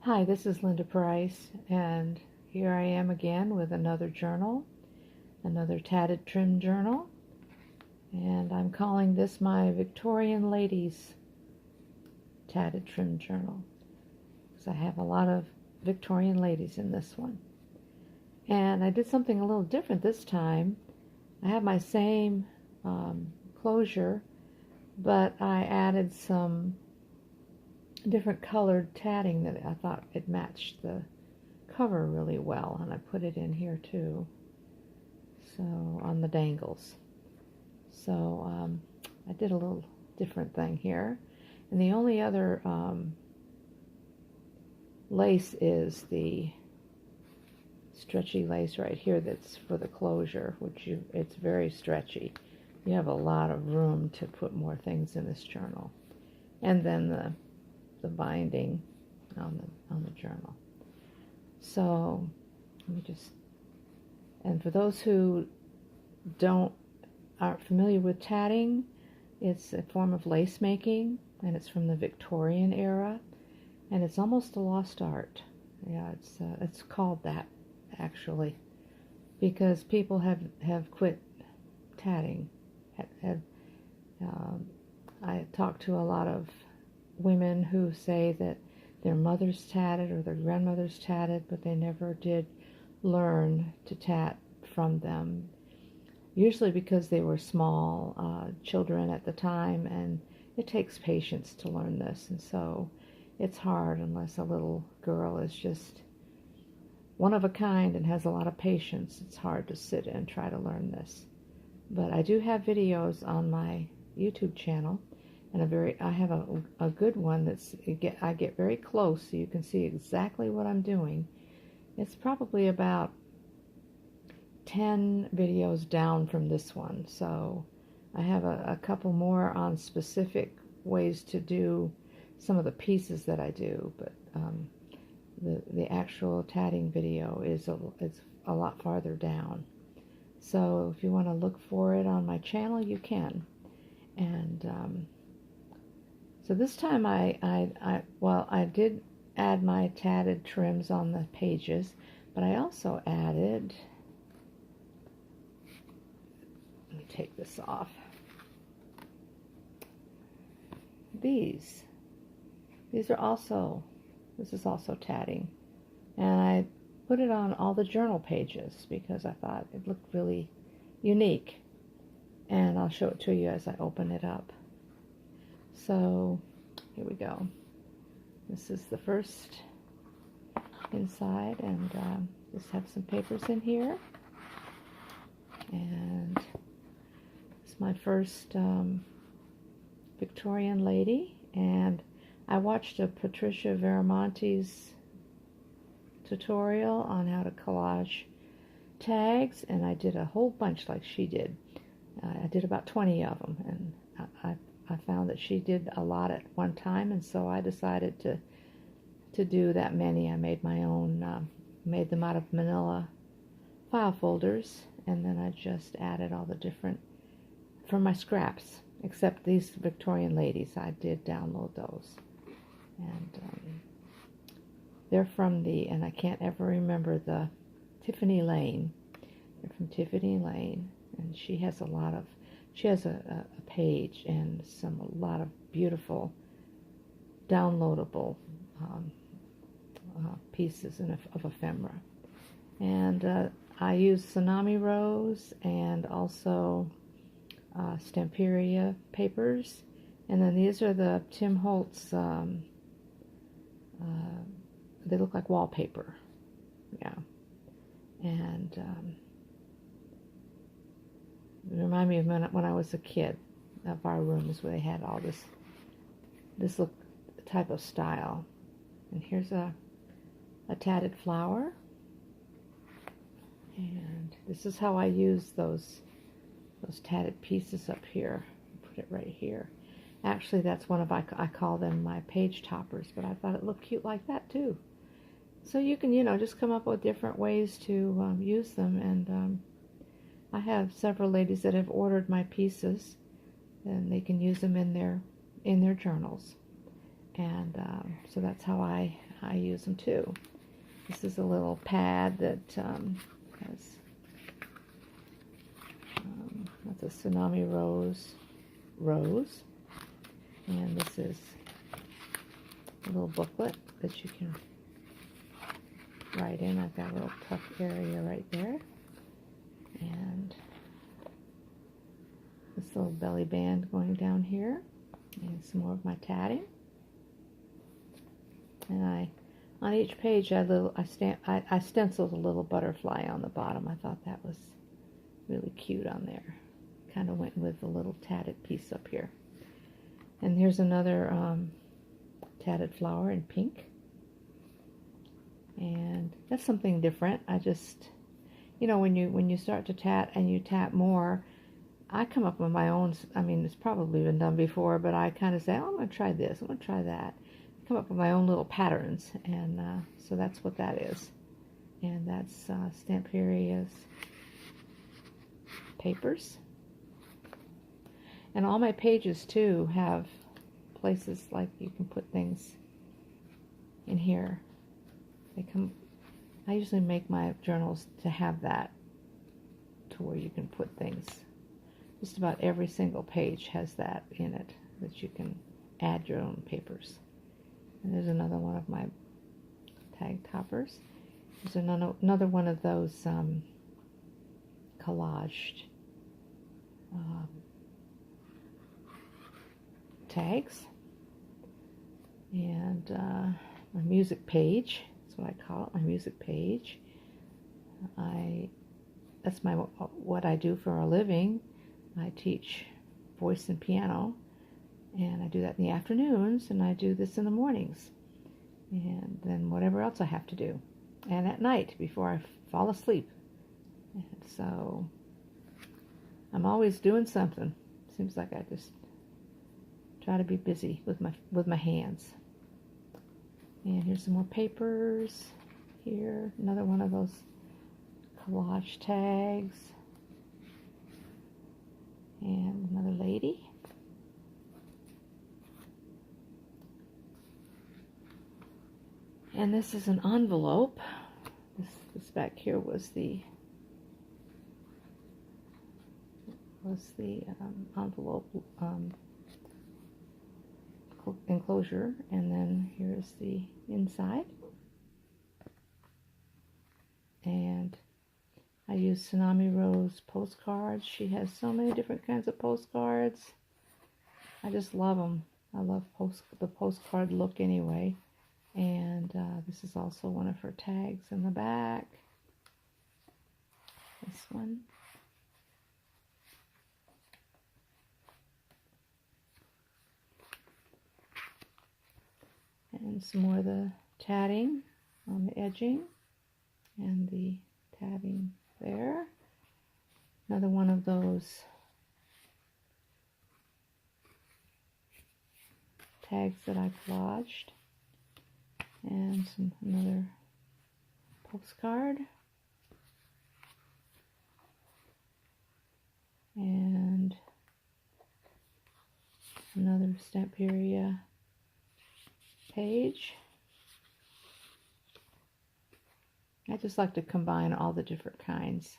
Hi, this is Linda Price, and here I am again with another journal, another tatted trim journal, and I'm calling this my Victorian Ladies Tatted Trim Journal, because I have a lot of Victorian ladies in this one. And I did something a little different this time. I have my same closure, but I added some different colored tatting that I thought it matched the cover really well, and I put it in here too, so on the dangles. So I did a little different thing here, and the only other lace is the stretchy lace right here that's for the closure, it's very stretchy. You have a lot of room to put more things in this journal, and then the binding on the journal. So let me just, and for those who aren't familiar with tatting, it's a form of lace making, and it's from the Victorian era, and it's almost a lost art. Yeah, it's called that actually, because people have quit tatting. I talked to a lot of women who say that their mothers tatted or their grandmothers tatted, but they never did learn to tat from them, usually because they were small children at the time, and it takes patience to learn this, and so it's hard unless a little girl is just one of a kind and has a lot of patience. It's hard to sit and try to learn this. But I do have videos on my YouTube channel, and I have a good one I get very close so you can see exactly what I'm doing. It's probably about 10 videos down from this one, so I have a couple more on specific ways to do some of the pieces that I do, but the actual tatting video is a lot farther down. So if you want to look for it on my channel, you can. And so this time I did add my tatted trims on the pages, but I also added, let me take this off, these are also, this is also tatting, and I put it on all the journal pages because I thought it looked really unique, and I'll show it to you as I open it up. So here we go. This is the first inside, and just have some papers in here, and it's my first Victorian lady, and I watched a Patricia Veramonte's tutorial on how to collage tags, and I did a whole bunch like she did. I did about 20 of them, and I found that she did a lot at one time, and so I decided to do that many. I made my own, made them out of manila file folders, and then I just added all the different, from my scraps, except these Victorian ladies, I did download those. And they're from and I can't ever remember the Tiffany Lane. They're from Tiffany Lane, and she has a page and a lot of beautiful downloadable pieces of ephemera. And I use Tsunami Rose and also Stamperia papers, and then these are the Tim Holtz. They look like wallpaper, yeah, and it reminded me of when I was a kid, of our rooms where they had all this type of style. And here's a tatted flower, and this is how I use those tatted pieces up here. Put it right here. Actually, that's one of I call them my page toppers, but I thought it looked cute like that too. So you can, just come up with different ways to use them, and I have several ladies that have ordered my pieces, and they can use them in their journals. And So that's how I use them too. This is a little pad that has that's a tsunami rose, and this is a little booklet that you can write in. I've got a little tuck area right there, and this little belly band going down here, and some more of my tatting. And on each page I stenciled a little butterfly on the bottom. I thought that was really cute on there. Kind of went with the little tatted piece up here. And here's another tatted flower in pink. And that's something different. I just, you know, when you start to tat and you tat more, I come up with my own. I mean, it's probably been done before, but I kind of say, oh, I'm going to try this, I'm going to try that. I come up with my own little patterns, and so that's what that is. And that's Stamperia's papers. And all my pages too have places like you can put things in here. I usually make my journals to have that, to where you can put things. Just about every single page has that in it, that you can add your own papers. And there's another one of my tag toppers. There's another one of those collaged tags. And my music page, that's what I call it, my music page. That's what I do for a living. I teach voice and piano, and I do that in the afternoons, and I do this in the mornings, and then whatever else I have to do, and at night before I fall asleep. And so I'm always doing something. Seems like I just try to be busy with my hands. And here's some more papers. Here, another one of those collage tags. And another lady. And this is an envelope. This back here was the envelope enclosure, and then here's the inside. And I use Tsunami Rose postcards. She has so many different kinds of postcards. I just love them. I love the postcard look anyway. And this is also one of her tags in the back. This one. And some more of the tatting on the edging, and the tatting there. Another one of those tags that I collaged, and another postcard, and another Stamperia page. I just like to combine all the different kinds.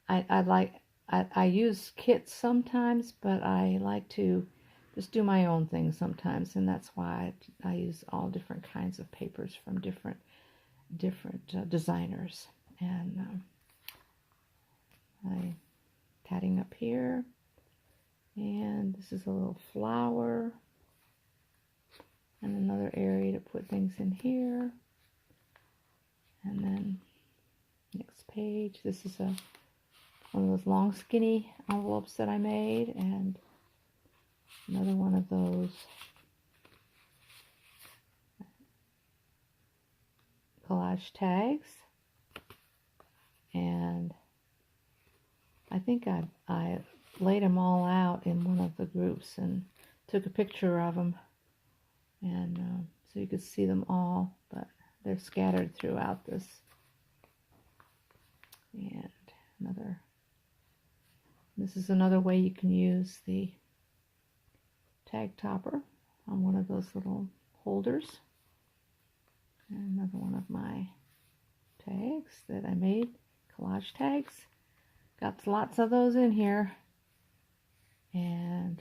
I use kits sometimes, but I like to just do my own thing sometimes, and that's why I use all different kinds of papers from different designers. And I'm tatting up here, and this is a little flower, and another area to put things in here. And then next page, this is one of those long skinny envelopes that I made, and another one of those collage tags. And I think I laid them all out in one of the groups and took a picture of them, and so you could see them all, but they're scattered throughout this. And this is another way you can use the tag topper on one of those little holders. And another one of my tags that I made, collage tags. Got lots of those in here. And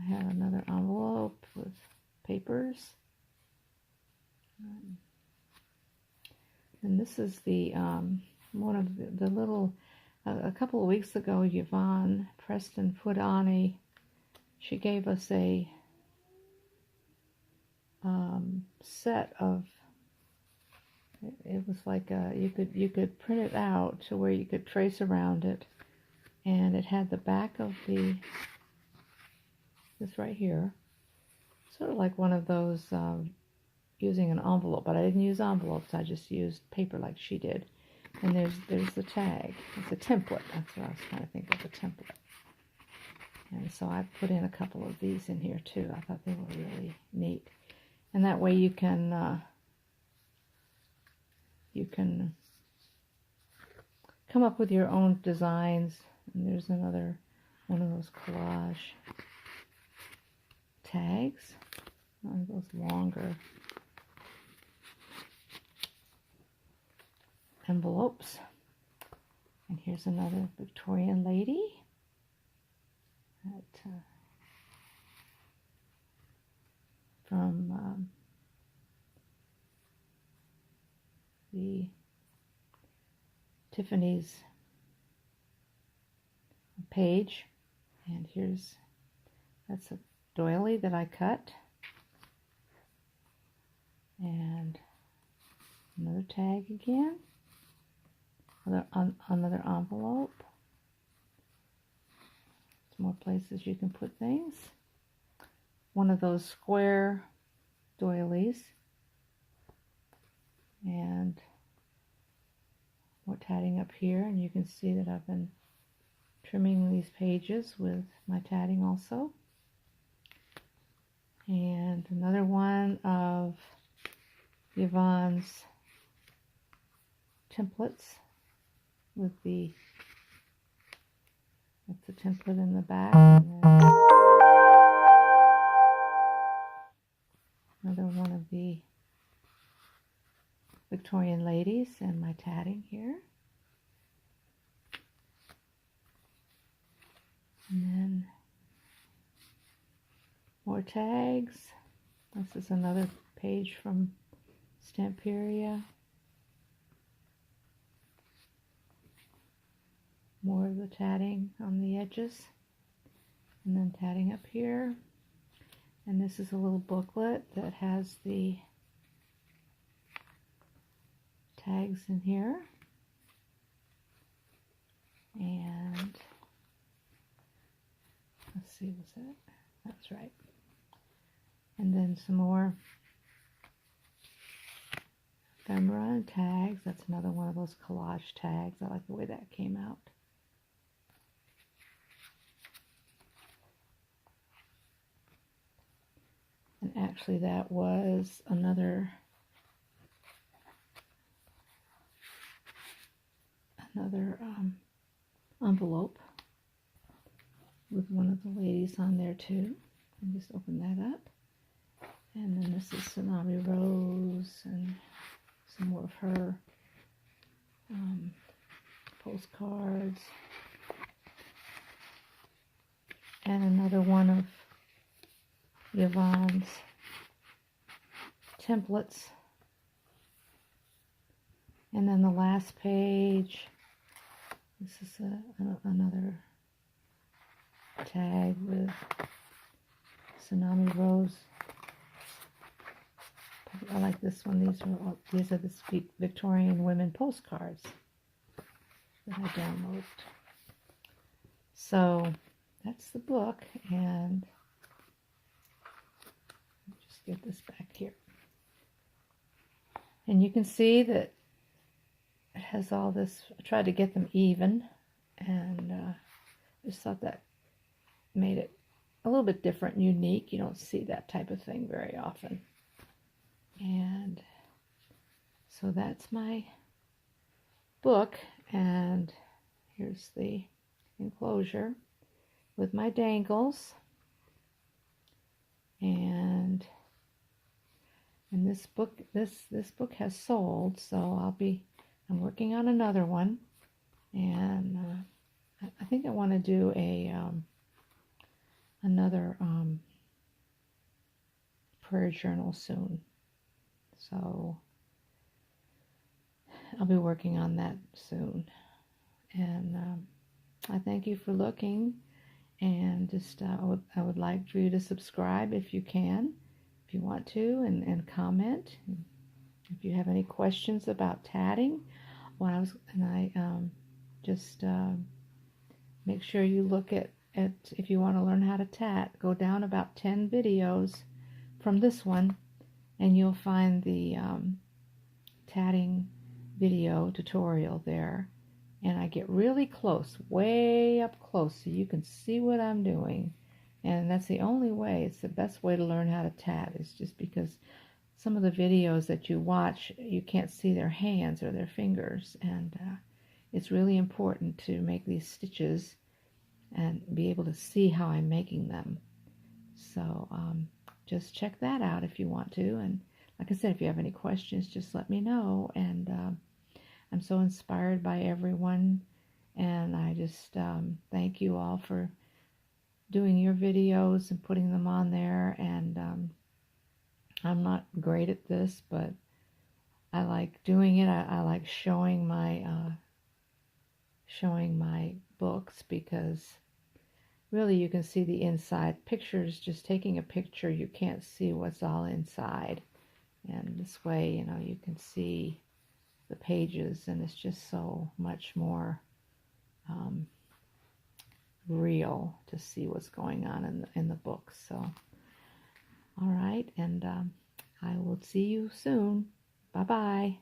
I have another envelope with papers. And this is the one of the little, a couple of weeks ago, Yvonne Preston put on she gave us a set of, it was like you could print it out to where you could trace around it, and it had the back of this right here, sort of like one of those using an envelope, but I didn't use envelopes, I just used paper like she did. And there's the tag. It's a template. That's what I was trying to think of, a template. And so I put in a couple of these in here too. I thought they were really neat. And that way you can come up with your own designs. And there's another one of those collage tags. One of those longer envelopes. And here's another Victorian lady that, from the Tiffany's page. And that's a doily that I cut. And another tag again. Another envelope. Some more places you can put things. One of those square doilies. And more tatting up here. And you can see that I've been trimming these pages with my tatting also. And another one of Yvonne's templates with that's the template in the back. And then another one of the Victorian ladies and my tatting here. And then more tags. This is another page from Stamperia. More of the tatting on the edges. And then tatting up here. And this is a little booklet that has the tags in here. And let's see, was that? That's right. And then some more ephemera and tags. That's another one of those collage tags. I like the way that came out. And actually that was another envelope with one of the ladies on there too. And just open that up. And then this is Tsunami Rose and some more of her postcards. And another one of Yvonne's templates. And then the last page, this is another tag with Tsunami Rose. I like this one. These are the Victorian women postcards that I downloaded. So that's the book, and just get this back here. And you can see that it has all this. I tried to get them even, and just thought that made it a little bit different and unique. You don't see that type of thing very often. And so that's my book, and here's the enclosure with my dangles. And And this book has sold, so I'm working on another one, and I think I want to do another prayer journal soon. So I'll be working on that soon. And I thank you for looking, and just I would like for you to subscribe if you can, if you want to, and comment. If you have any questions about tatting, just make sure you look at if you want to learn how to tat, go down about 10 videos from this one, and you'll find the tatting video tutorial there. And I get really close, way up close, so you can see what I'm doing. And that's the only way, it's the best way to learn how to tat, is just because some of the videos that you watch, you can't see their hands or their fingers. And it's really important to make these stitches and be able to see how I'm making them. So just check that out if you want to. And like I said, if you have any questions, just let me know. And I'm so inspired by everyone, and I just thank you all for doing your videos and putting them on there. And I'm not great at this, but I like doing it. I like showing my books, because really you can see the inside. Pictures, just taking a picture, you can't see what's all inside. And this way, you know, you can see the pages, and it's just so much more real to see what's going on in the book. So, all right, and I will see you soon. Bye-bye.